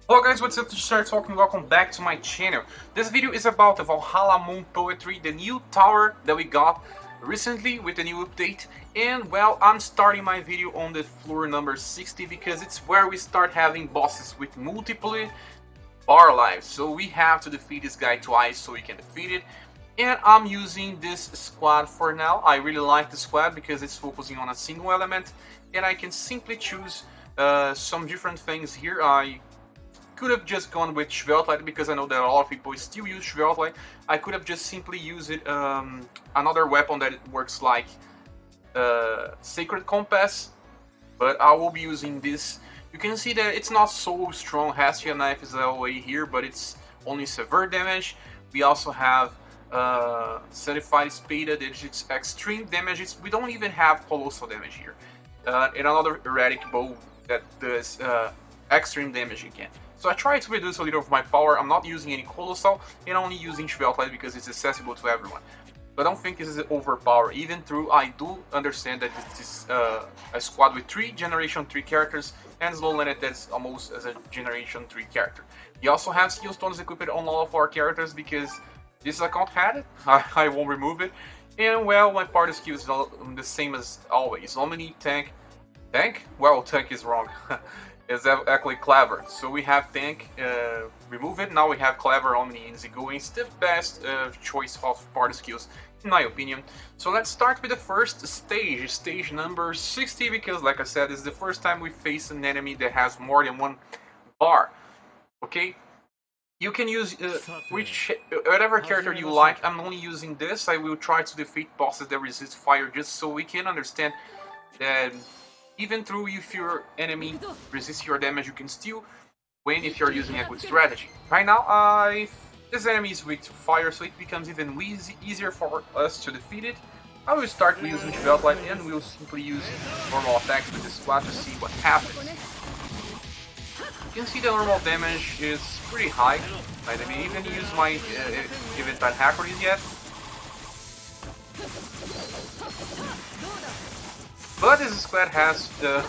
Hello guys, what's up? This is Start Talking. Welcome back to my channel. This video is about the Valhalla Moon Poetry, the new tower that we got recently with the new update. And well, I'm starting my video on the floor number 60 because it's where we start having bosses with multiple bar lives. So we have to defeat this guy twice so we can defeat it. And I'm using this squad for now. I really like the squad because it's focusing on a single element and I can simply choose some different things here. I could have just gone with ScherBR because I know that a lot of people still use ScherBR. I could have just simply used it, another weapon that works like Sacred Compass, but I will be using this. You can see that it's not so strong. Hestia Knife is away here, but it's only severe damage. We also have Certified Spada, that it's extreme damage. We don't even have colossal damage here. And another erratic bow that does extreme damage again. So I try to reduce a little of my power. I'm not using any colossal and only using ScherBR because it's accessible to everyone. But I don't think this is overpowered, even though I do understand that this is a squad with 3 Generation 3 characters and Slowlanet that's almost as a Generation 3 character. We also have Steel Stones equipped on all of our characters because this account had it. I won't remove it. And well, my party skill is the same as always. Omni, Tank. Tank? Well, Tank is wrong. Is actually Clever. So we have Tank, remove it. Now we have Clever, Omni, and Easygoing. It's the best choice of party skills, in my opinion. So let's start with the first stage, stage number 60, because like I said, it's the first time we face an enemy that has more than one bar. Okay? You can use whatever character you like. I'm only using this. I will try to defeat bosses that resist fire just so we can understand that even though if your enemy resists your damage, you can still win if you're using a good strategy. Right now, this enemy is weak to fire, so it becomes even easier for us to defeat it. I will start using ScherBR and we'll simply use normal attacks with this squad to see what happens. You can see the normal damage is pretty high. I didn't even use my event hacker yet. But this squad has the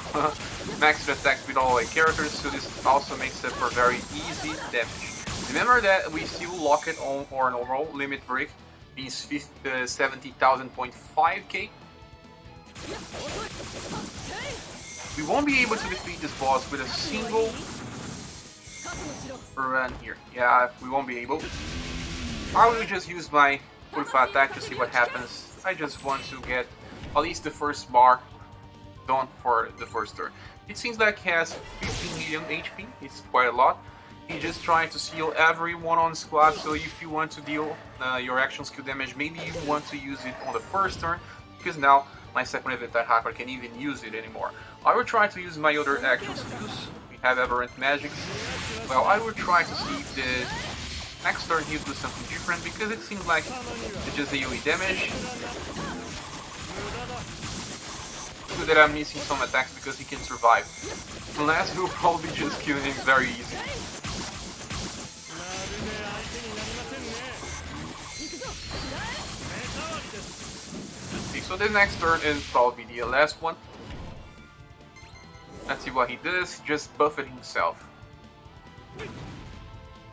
maxed attacks with all 8 characters, so this also makes it for very easy damage. Remember that we still lock it on our normal limit break, means 70,000.5k. We won't be able to defeat this boss with a single run here. Yeah, we won't be able. I will just use my Purify attack to see what happens. I just want to get at least the first bar done for the first turn. It seems like he has 15 million HP, it's quite a lot. He's just trying to seal everyone on squad, so if you want to deal your action skill damage, maybe you want to use it on the first turn, because now my second event hacker can even use it anymore. I will try to use my other action skills. We have Aberrant Magics. Well, I will try to see if the next turn he'll do something different, because it seems like it's just AoE damage. Good that I'm missing some attacks because he can survive. Unless we'll probably just kill him very easy. Okay, so the next turn is probably the last one. Let's see what he does. He just buffed himself.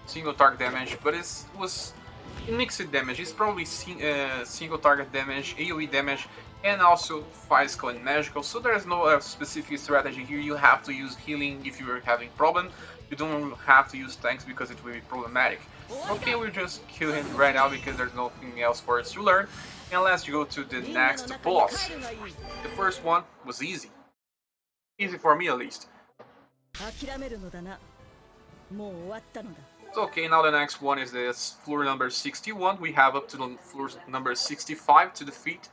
Single target damage, but it was mixed damage. It's probably single target damage, AoE damage, and also physical and magical, so there's no specific strategy here. You have to use healing if you're having problem. You don't have to use tanks because it will be problematic. Okay, we'll just kill him right now because there's nothing else for us to learn. And let's go to the next boss. The first one was easy. Easy for me at least. So, okay, now the next one is this floor number 61. We have up to the floor number 65 to defeat.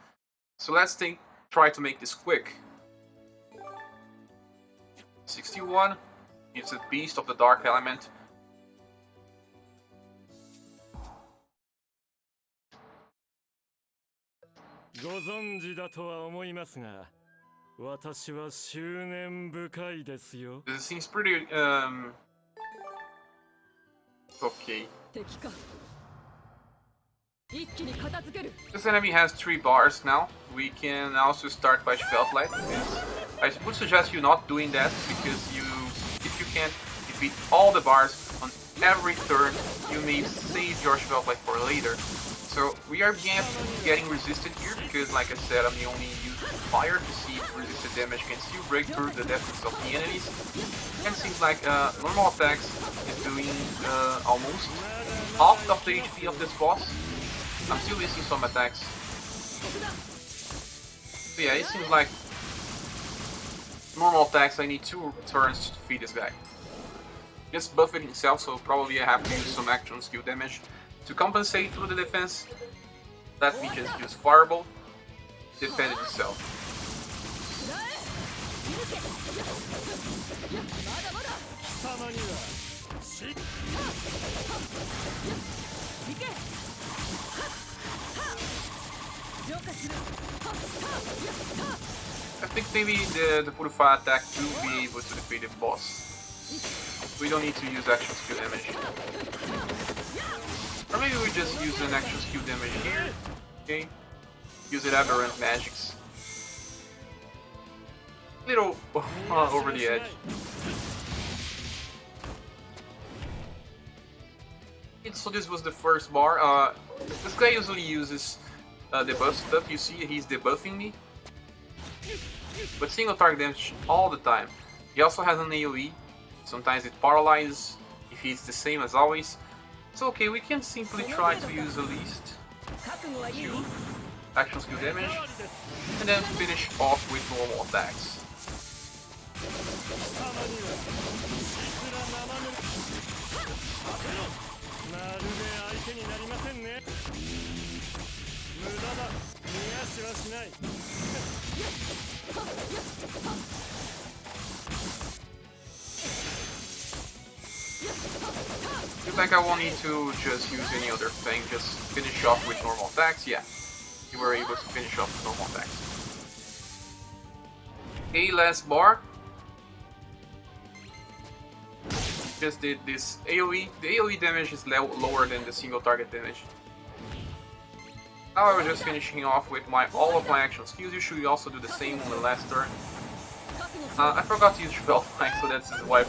So let's try to make this quick. 61. It's a beast of the dark element. This seems pretty okay. This enemy has 3 bars now. We can also start by ScherBR. I would suggest you not doing that because if you can't defeat all the bars on every turn. You may save your Schwelt Life for later. So we are getting resisted here because, like I said, I'm the only using fire to see if resisted damage can still break through the defense of the enemies. And it seems like normal attacks is doing almost half of the HP of this boss. I'm still missing some attacks. So yeah, it seems like normal attacks I need 2 turns to defeat this guy. Just buffed himself, so probably I have to use some action skill damage to compensate for the defense. Let me just use Fireball, defend itself. I think maybe the Purify attack will be able to defeat the boss. We don't need to use action skill damage. Or maybe we just use an action skill damage here. Okay. Use it aberrant magics. Little over the edge. So this was the first bar. This guy usually uses debuff stuff. You see he's debuffing me. But single target damage all the time. He also has an AoE. Sometimes it paralyzes if he's the same as always. So okay, we can simply try to use at least 2 action skill damage and then finish off with normal attacks. Looks like I won't need to just use any other thing, just finish off with normal attacks. Yeah, you were able to finish off with normal attacks. Okay, last bar. Just did this AoE. The AoE damage is lower than the single target damage. Now I was just finishing off with all of my action skills. You should also do the same on the last turn. I forgot to use Schwelt Life, so that's why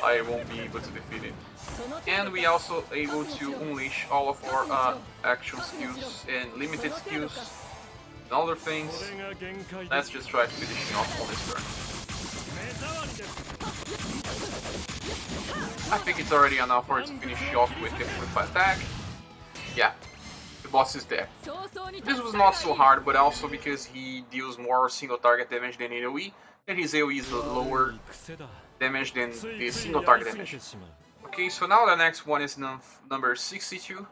I won't be able to defeat it. And we also able to unleash all of our action skills and limited skills and other things. Let's just try finishing off on this turn. I think it's already enough for it to finish off with the Purify attack. Yeah, the boss is there. This was not so hard, but also because he deals more single target damage than AoE, and his AoE is lower damage than the single target damage. Okay, so now the next one is number 62.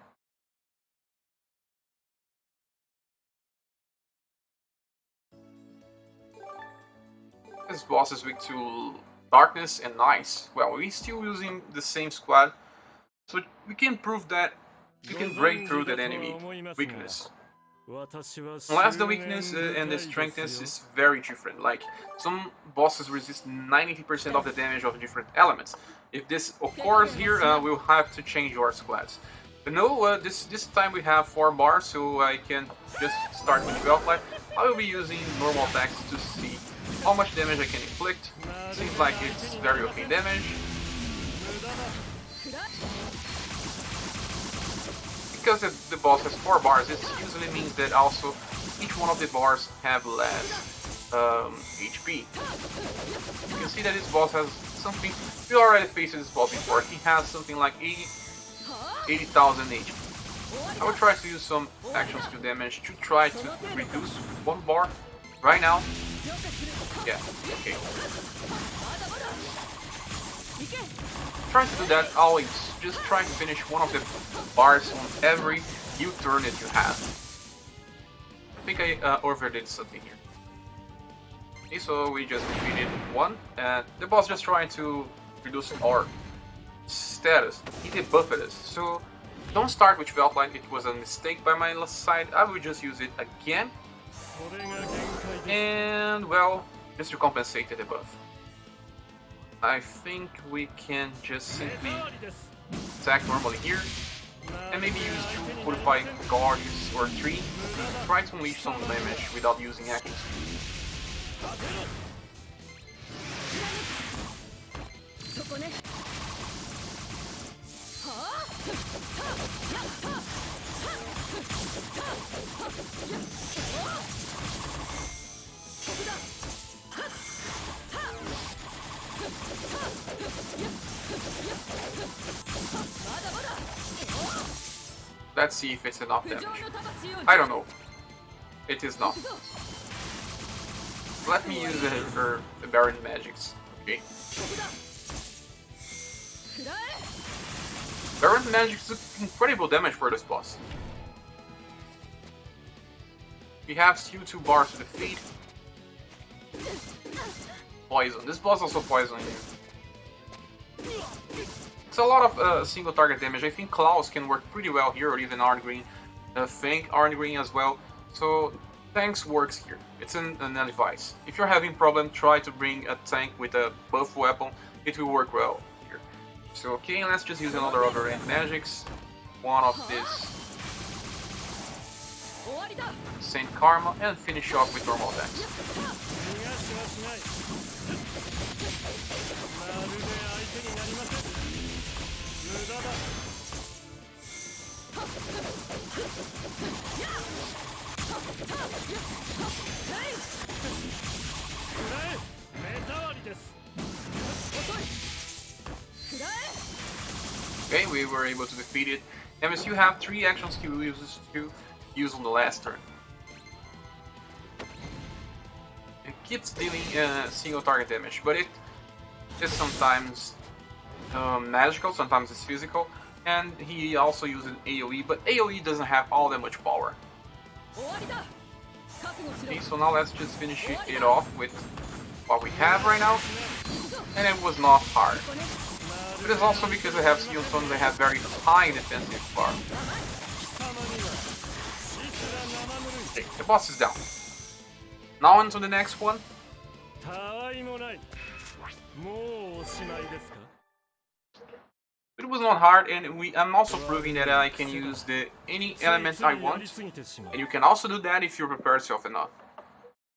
This boss is weak to darkness and ice. Well, we're still using the same squad, so we can prove that we can break through that enemy weakness. Unless the weakness and the strengthness is very different. Like, some bosses resist 90% of the damage of different elements. If this occurs here, we'll have to change our squads. But no, this time we have 4 bars, so I can just start with Schwelt Life. I will be using normal attacks to see how much damage I can inflict. Seems like it's very okay damage. Because the boss has 4 bars, it usually means that also each one of the bars have less HP. You can see that this boss has something. We already faced this boss before. He has something like 80,000 HP. I will try to use some action skill damage to try to reduce 1 bar right now. Yeah, okay. Try to do that always. Just try to finish one of the bars on every new turn that you have. I think I overdid something here. Okay, so we just defeated 1, and the boss just trying to reduce our status. He debuffed us, so don't start with Schwelt Life. It was a mistake by my side. I will just use it again. And well, just to compensate the debuff. I think we can just simply attack normally here, and maybe use 2 Purify Guardians or 3. Try to unleash some damage without using action. Let's see if it's enough damage. I don't know. It is not. Let me use the Baron Magics. Okay. Baron Magics is incredible damage for this boss. We have still 2 bars to defeat. Poison. This boss also poison you. It's a lot of single target damage. I think Klaus can work pretty well here, or even Arngreen. Fang Arngreen as well. So tanks works here. It's an advice. If you're having problem, try to bring a tank with a buff weapon. It will work well here. So okay, let's just use another overhand magics. One of this Saint Karma and finish off with normal attacks. Okay, we were able to defeat it. And we still have 3 action skill uses to use on the last turn. It keeps dealing single target damage, but it is sometimes magical, sometimes it's physical, and he also uses AoE, but AoE doesn't have all that much power. Okay, so now let's just finish it off with what we have right now, and it was not hard. It is also because I have skill stones that have very high defensive bar. Okay, the boss is down. Now on to the next one. It was not hard, and I'm also proving that I can use any element I want, and you can also do that if you prepare yourself enough.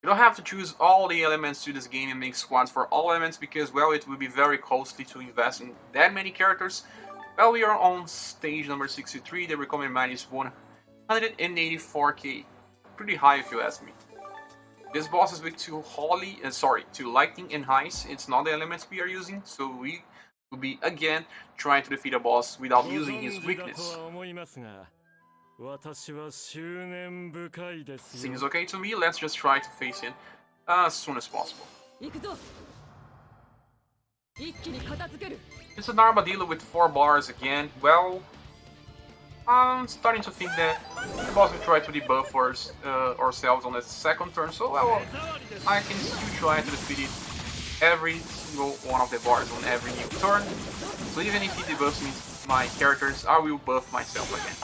You don't have to choose all the elements to this game and make squads for all elements because, well, it will be very costly to invest in that many characters. Well, we are on stage number 63, the recommended mine is 184k. Pretty high if you ask me. This boss is weak to to lightning and ice. It's not the elements we are using, so we will be again trying to defeat a boss without using his weakness. Seems okay to me, let's just try to face it as soon as possible. It's an armadillo with 4 bars again. Well, I'm starting to think that the boss will try to debuff ourselves on the second turn, so well, I can still try to defeat it every single one of the bars on every new turn. So even if he debuffs my characters, I will buff myself again.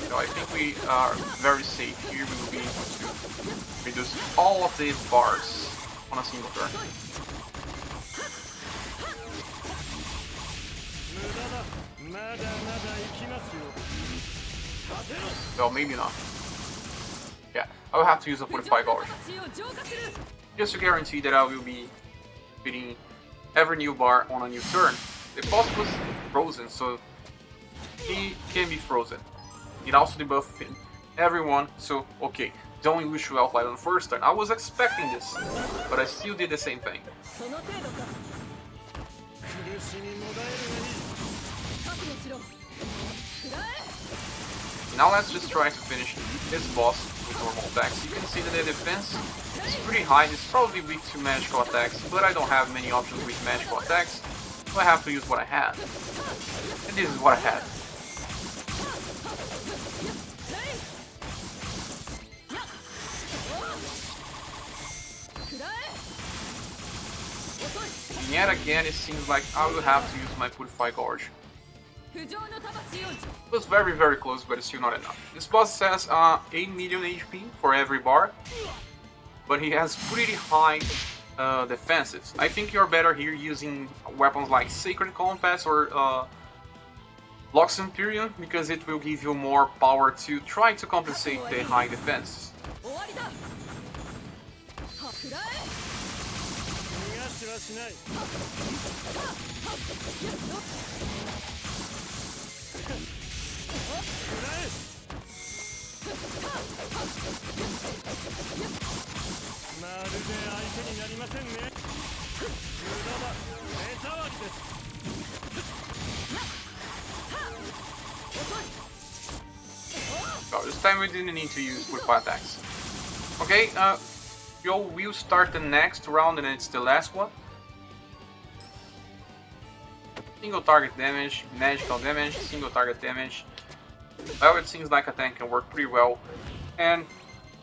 So I think we are very safe here. We will be able to reduce all of the bars on a single turn. Well, maybe not. Yeah, I will have to use a 45 hours. Just to guarantee that I will be hitting every new bar on a new turn. The boss was frozen, so he can be frozen. It also debuffed everyone, so okay, don't wish you outline on the first turn. I was expecting this, but I still did the same thing. Now let's just try to finish this boss with normal attacks. You can see that the defense is pretty high. It's probably weak to magical attacks, but I don't have many options with magical attacks, so I have to use what I have. And this is what I had. And yet again, it seems like I will have to use my Purify Gorge. It was very very close, but it's still not enough. This boss has 8 million HP for every bar, but he has pretty high defenses. I think you're better here using weapons like Sacred Compass or Lux Imperium, because it will give you more power to try to compensate the high defense. Oh, this time we didn't need to use full attacks. Okay, we'll start the next round and it's the last one. Single target damage, magical damage, single target damage. Well, it seems like a tank can work pretty well. And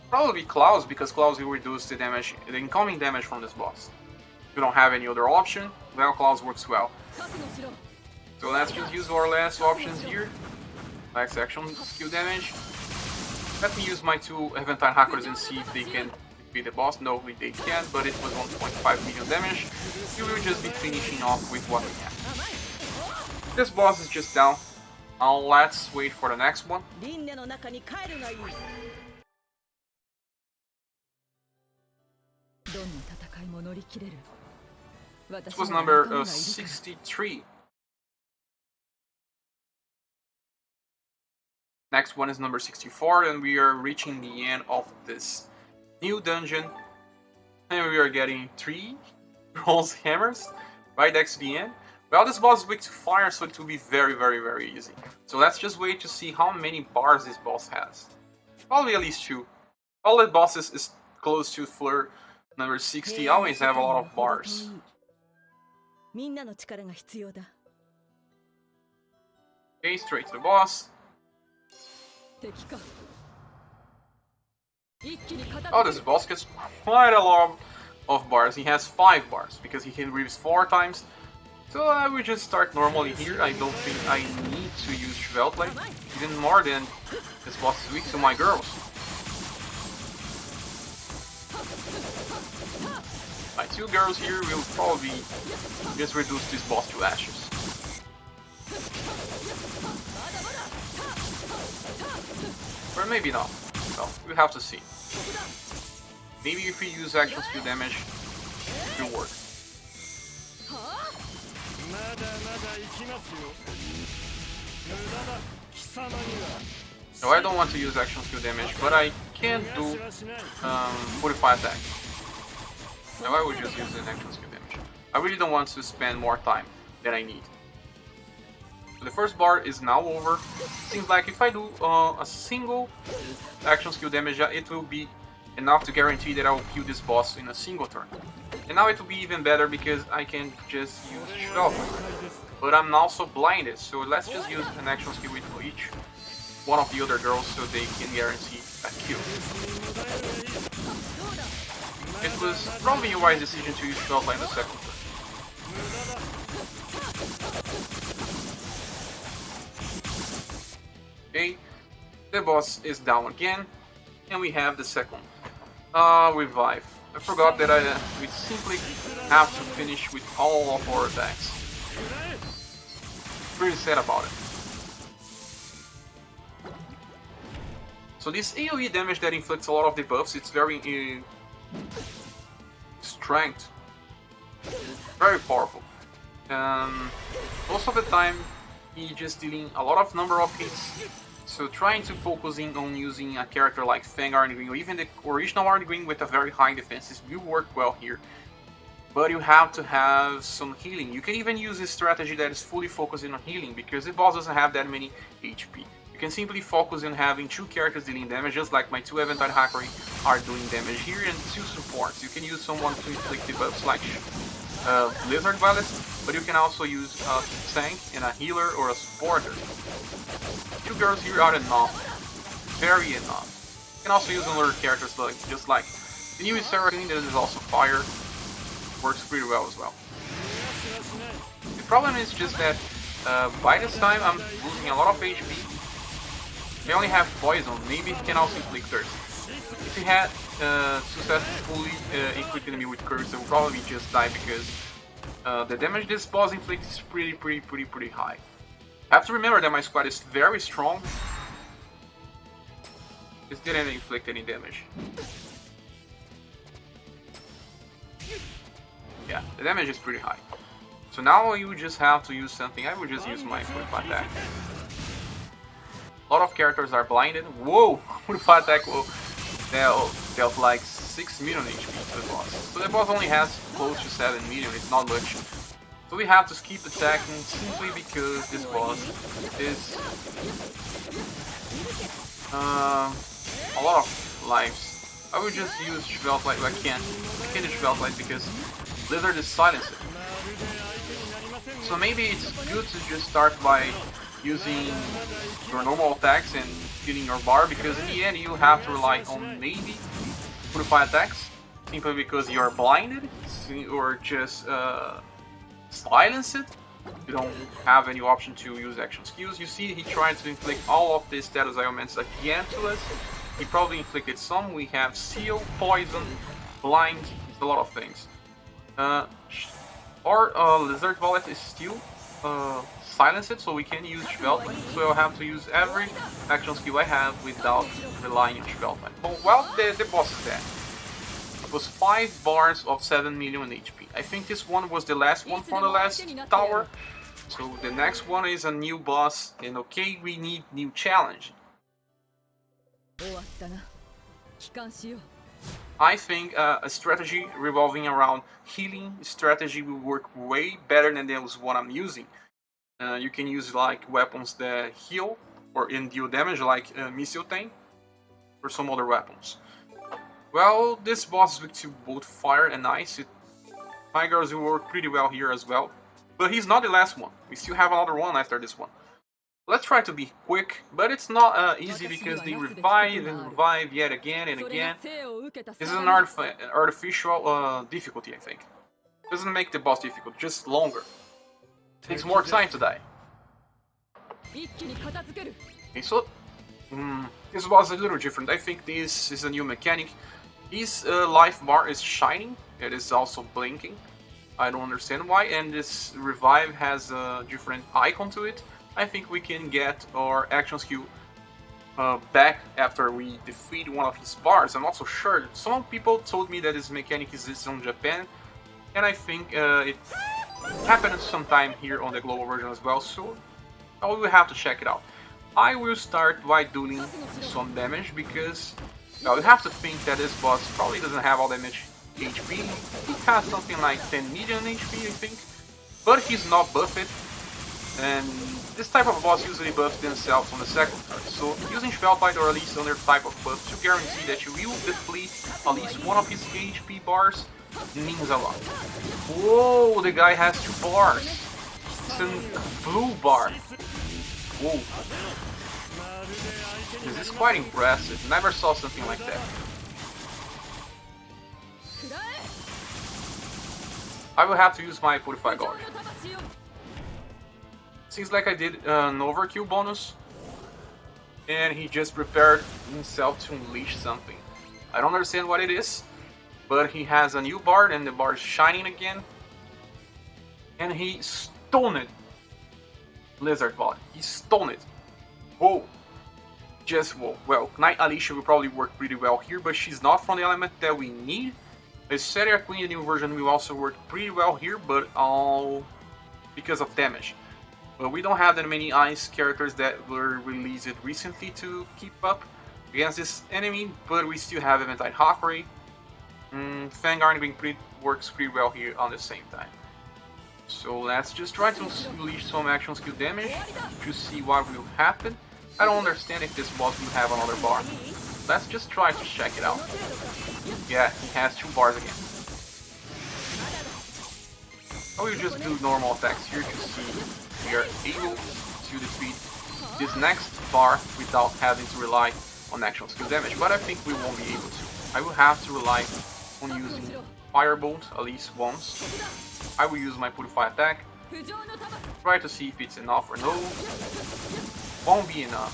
probably Klaus, because Klaus will reduce the damage, the incoming damage from this boss. If you don't have any other option, well, Klaus works well. So let's just use our last options here. Max action skill damage. Let me use my two Eventide Hackers and see if they can beat the boss. No, they can't, but it was 1.5 million damage. We will just be finishing off with what we have. This boss is just down. Let's wait for the next one. This was number 63. Next one is number 64, and we are reaching the end of this new dungeon. And we are getting 3 bronze hammers right next to the end. Well, this boss is weak to fire, so it will be very, very, very easy. So let's just wait to see how many bars this boss has. Probably at least 2. All the bosses is close to floor number 60 always have a lot of bars. Okay, straight to the boss. Oh, this boss gets quite a lot of bars. He has 5 bars because he hit Reeves 4 times. So I will just start normally here. I don't think I need to use Schveltlite. Even more than this boss is weak to my girls. My 2 girls here will probably just reduce this boss to ashes. Or maybe not. Well, we have to see. Maybe if we use action skill damage, it will work. No, I don't want to use action skill damage, but I can do 45 attack. Now I would just use an action skill damage. I really don't want to spend more time than I need. So the first bar is now over. Seems like if I do a single action skill damage, it will be enough to guarantee that I will kill this boss in a single turn. And now it will be even better because I can just use Shove. But I'm also blinded, so let's just use an action skill with each one of the other girls so they can guarantee a kill. It was probably a wise decision to use Shove in the second turn. Okay, the boss is down again, and we have the second revive. I forgot that we simply have to finish with all of our attacks. Pretty sad about it. So this AoE damage that inflicts a lot of debuffs, it's very strength, very powerful. Most of the time, he's just dealing a lot of number of hits. So trying to focusing on using a character like Fang Iron Green or even the original Iron Green with a very high defenses will work well here. But you have to have some healing. You can even use a strategy that is fully focusing on healing because the boss doesn't have that many HP. You can simply focus on having 2 characters dealing damage, just like my 2 Eventide Hackers are doing damage here, and 2 supports. You can use someone to inflict debuffs like Lizard Violet, but you can also use a tank and a healer or a supporter. 2 girls here are enough, very enough. You can also use another characters like just like the new Sarah Queen that is also fire, works pretty well as well. The problem is just that by this time I'm losing a lot of HP. I only have poison, maybe he can also inflict thirst. If he had successfully inflicted me with curse, I would probably just die because the damage this boss inflicts is pretty high. I have to remember that my squad is very strong. This didn't inflict any damage. Yeah, the damage is pretty high. So now you just have to use something. I would just use my Purify Attack. A lot of characters are blinded. Whoa! Purify Attack will dealt like 6 million HP to the boss. So the boss only has close to 7 million, it's not much. So we have to skip attacking simply because this boss is a lot of lives. I would just use Schwelt Light, I can't use Schwelt Light because Blizzard is silenced. So maybe it's good to just start by using your normal attacks and getting your bar, because in the end you have to rely on maybe Purify attacks, simply because you are blinded or just silence it. You don't have any option to use action skills. You see, he tried to inflict all of these status ailments again to us. He probably inflicted some. We have seal, poison, blind, a lot of things. Our Lizard Wallet is still silenced, so we can use Schwelt. So I'll have to use every action skill I have without relying on Schwelt. Oh, well, the boss is dead. It was 5 bars of 7 million HP. I think this one was the last one from the last tower. So the next one is a new boss, and okay, we need new challenge. I think a strategy revolving around healing strategy will work way better than this one I'm using. You can use like weapons that heal or deal damage, like Missile Tank, or some other weapons. Well, this boss is weak to both fire and ice. My girls will work pretty well here as well. But he's not the last one. We still have another one after this one. Let's try to be quick, but it's not easy because they revive and revive yet again and again. This is an artificial difficulty, I think. Doesn't make the boss difficult, just longer. Takes more time to die. Okay, so this was a little different. I think this is a new mechanic. His life bar is shining. It is also blinking. I don't understand why. And this revive has a different icon to it. I think we can get our action skill back after we defeat one of his bars. I'm not so sure. Some people told me that this mechanic exists in Japan, and I think it happened sometime here on the global version as well, so I will have to check it out. I will start by doing some damage because you have to think that this boss probably doesn't have all that much HP. He has something like 10 million HP, I think, but he's not buffed. And this type of boss usually buffs themselves on the second turn, so using Spellbite or at least other type of buff to guarantee that you will deplete at least one of his HP bars means a lot. Whoa, the guy has 2 bars. It's a blue bar. Whoa. This is quite impressive. Never saw something like that. I will have to use my Purify Guard. Seems like I did an overkill bonus, and he just prepared himself to unleash something. I don't understand what it is, but he has a new bar, and the bar is shining again. And he stoned Lizard Bot. He stoned it. Whoa. Just whoa. Well, Knight Alicia will probably work pretty well here, but she's not from the element that we need. The Seria Queen, the new version, will also work pretty well here, but all because of damage. But we don't have that many ice characters that were released recently to keep up against this enemy, but we still have Eventide Hakurai. Fangard works pretty well here on the same time. So let's just try to unleash some action skill damage to see what will happen. I don't understand if this boss will have another bar. Let's just try to check it out. Yeah, he has 2 bars again. I will just do normal attacks here to see if we are able to defeat this next bar without having to rely on action skill damage, but I think we won't be able to. I will have to rely on using Firebolt at least once. I will use my Purify attack, try to see if it's enough or no. Won't be enough.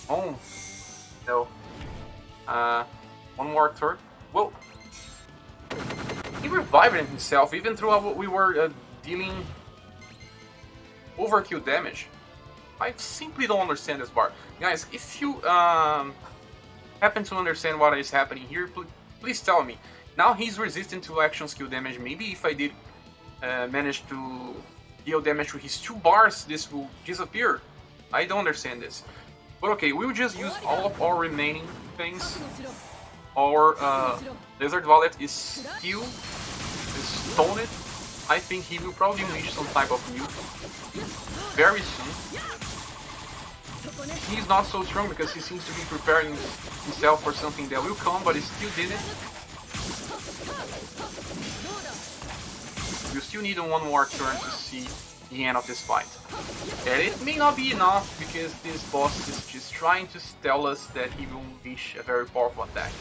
Oh, no. One more turn. Whoa. He revived himself even through what we were dealing overkill damage. I simply don't understand this bar. Guys, if you happen to understand what is happening here, please tell me. Now he's resistant to action skill damage. Maybe if I did manage to deal damage to his 2 bars, this will disappear. I don't understand this. But okay, we'll just use all of our remaining things. Our Lizard Valet is still stoned. I think he will probably unleash some type of nuke very soon. He's not so strong because he seems to be preparing himself for something that will come, but he still didn't. You still need one more turn to see the end of this fight. And it may not be enough because this boss is just trying to tell us that he will unleash a very powerful attack.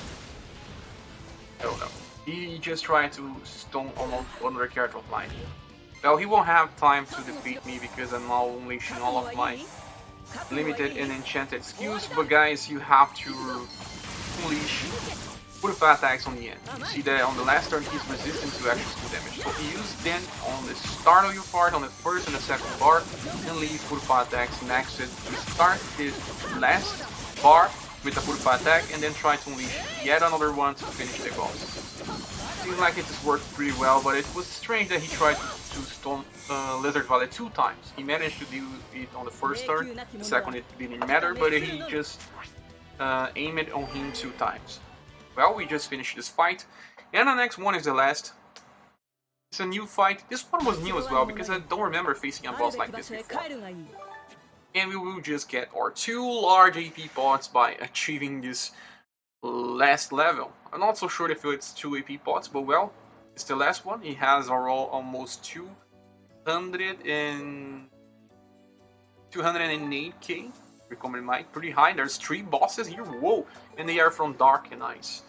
I don't know. He just tried to stone almost another character of mine. Well, he won't have time to defeat me because I'm now unleashing all of my limited and enchanted skills, but guys, you have to unleash purify attacks on the end. You see that on the last turn he's resistant to action skill damage, so he used them on the start of your part, on the first and the second bar, and leave purify attacks maxed to start the last bar with a purify attack, and then try to unleash yet another one to finish the boss. Seems like it has worked pretty well, but it was strange that he tried to stone Lizard Valet 2 times. He managed to do it on the first turn, the second it didn't matter, but he just aimed it on him 2 times. Well, we just finished this fight, and the next one is the last. It's a new fight. This one was new as well, because I don't remember facing a boss like this before. And we will just get our 2 large AP pots by achieving this last level. I'm not so sure if it's 2 AP pots, but well, it's the last one. It has overall almost 208k. Recommended might pretty high. There's 3 bosses here. Whoa! And they are from Dark and Ice.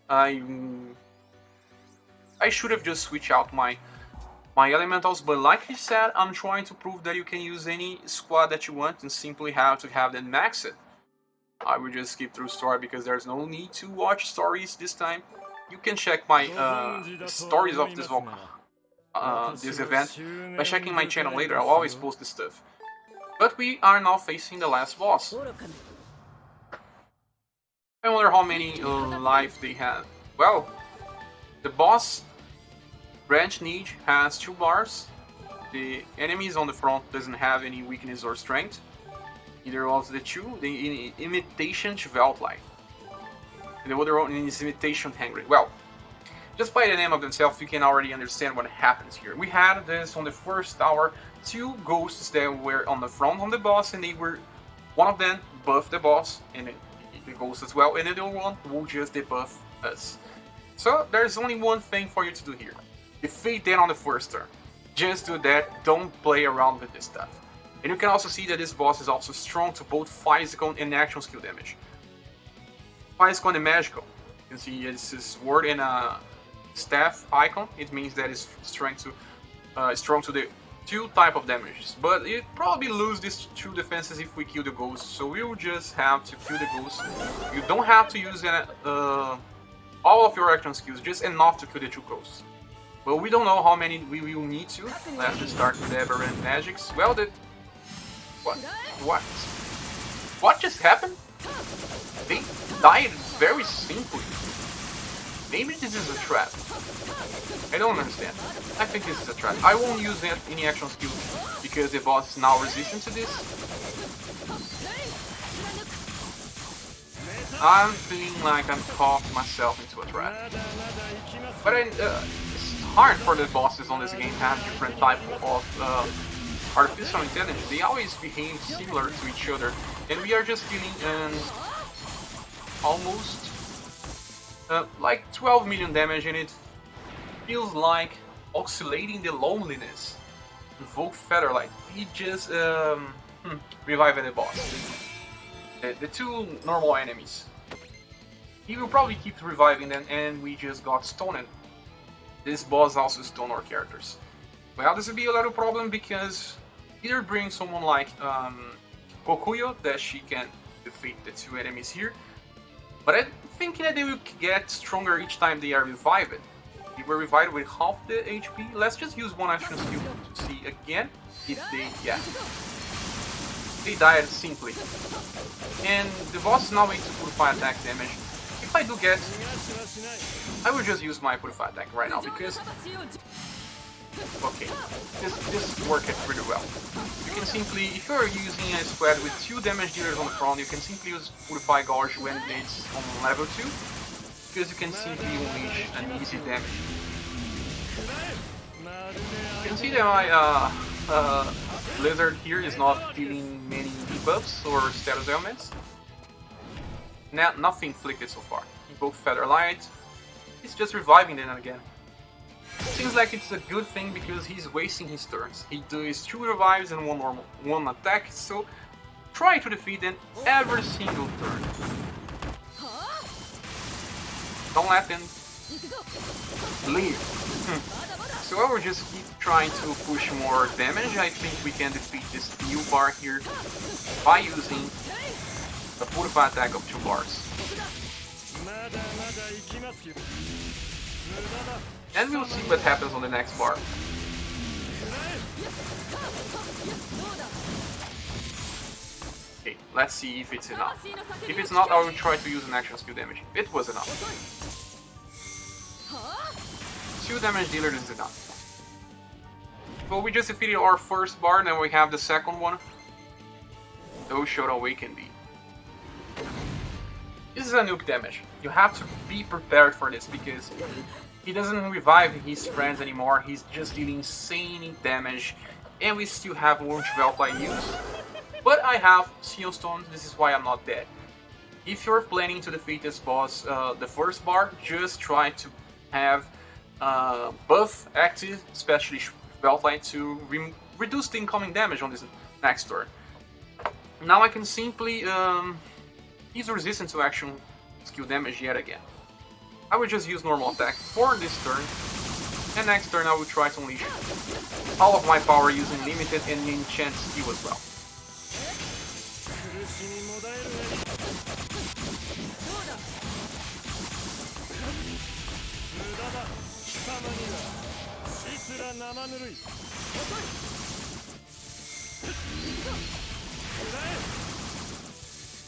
I should have just switched out my elementals, but like I said, I'm trying to prove that you can use any squad that you want and simply have to have them maxed. I will just skip through story because there's no need to watch stories this time. You can check my stories of this event by checking my channel later. I'll always post this stuff. But we are now facing the last boss. I wonder how many life they have. Well, the boss Branch Niche has 2 bars. The enemies on the front doesn't have any weakness or strength. Either of the 2. The imitation Schveltlight. And the other one is imitation Hangry. Well, just by the name of themselves, you can already understand what happens here. We had this on the first tower, 2 ghosts that were on the front of the boss, and they were, one of them buffed the boss, and the ghost as well, and the other one will just debuff us. So there's only one thing for you to do here. Defeat them on the first turn. Just do that, don't play around with this stuff. And you can also see that this boss is also strong to both physical and action skill damage. Physical and magical. You can see it's a sword and a staff icon. It means that it's strong to the 2 type of damages. But it probably lose these 2 defenses if we kill the ghost. So we'll just have to kill the ghost. You don't have to use all of your action skills, just enough to kill the 2 ghosts. But we don't know how many we will need to. Let's just start with the Aberrant Magics. Well, what just happened? They died very simply. Maybe this is a trap. I don't understand. I think this is a trap. I won't use any action skill because the boss is now resistant to this. I'm feeling like I'm talking myself into a trap. But it's hard for the bosses on this game to have different type of artificial intelligence. They always behave similar to each other, and we are just dealing almost like 12 million damage, and it feels like oscillating the loneliness. Invoke Featherlight. He just revived the boss. The 2 normal enemies. He will probably keep reviving them, and we just got stoned. This boss also stoned our characters. Well, this will be a little problem because either bring someone like Kokuyo that she can defeat the 2 enemies here, but I'm thinking that they will get stronger each time they are revived. They were revived with half the HP. Let's just use one action skill to see again if they died simply. And the boss is now able to purify attack damage. If if I do get, I will just use my purify attack right now because, okay, this worked pretty well. You can simply, if you are using a squad with 2 damage dealers on the front, you can simply use purify gouge when it's on level 2, because you can simply unleash an easy damage. You can see that my Blizzard here is not dealing many debuffs or status ailments. Nothing inflicted so far. Both Feather Light, he's just reviving them again. Seems like it's a good thing because he's wasting his turns. He does 2 revives and one attack, so try to defeat them every single turn. Don't let them leave. So I will just keep trying to push more damage. I think we can defeat this new bar here by using a purify attack of 2 bars. And we'll see what happens on the next bar. Okay, let's see if it's enough. If it's not, I will try to use an action skill damage. It was enough. 2 damage dealer is enough. Well, we just defeated our first bar, now we have the second one. Those showed how we can be. This is a nuke damage. You have to be prepared for this because he doesn't revive his friends anymore. He's just dealing insane damage, and we still have launch Valkyrie use. But I have Seal Stones. This is why I'm not dead. If you're planning to defeat this boss, the first bar, just try to have buff active, especially Valkyrie, to reduce the incoming damage on this next turn. Now I can simply he's resistant to action skill damage yet again. I will just use normal attack for this turn, and next turn I will try to unleash all of my power using limited and enchant skill as well.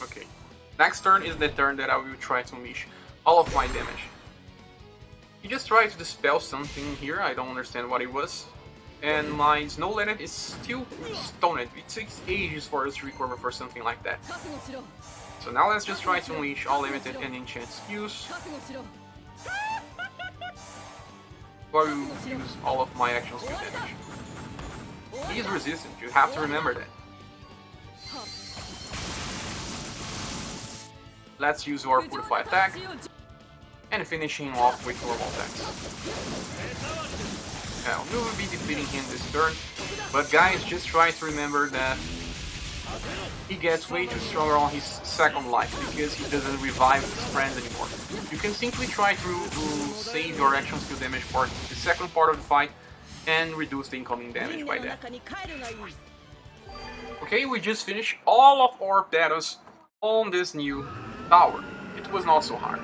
Okay, next turn is the turn that I will try to unleash all of my damage. He just tried to dispel something here, I don't understand what it was. And my Snow Lantern is still stoned. It takes ages for us to recover for something like that. So now let's just try to unleash all limited and enchant skills. Or use all of my action skill damage. He is resistant, you have to remember that. Let's use our Purify attack, and finishing off with normal attacks. Now, we will be defeating him this turn, but guys, just try to remember that he gets way too stronger on his second life, because he doesn't revive his friends anymore. You can simply try to save your action skill damage for the second part of the fight, and reduce the incoming damage by that. Okay, we just finished all of our battles on this new tower. It was not so hard.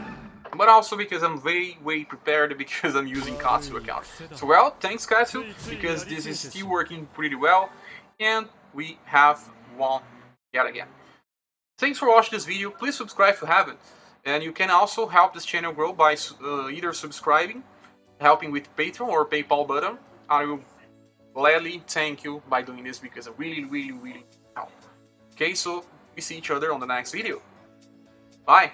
But also because I'm way prepared because I'm using Katsu account. So well, thanks Katsu, because this is still working pretty well, and we have won yet again. Thanks for watching this video, please subscribe if you haven't. And you can also help this channel grow by either subscribing, helping with Patreon or PayPal button. I will gladly thank you by doing this because it really help. Okay, so we see each other on the next video. Bye!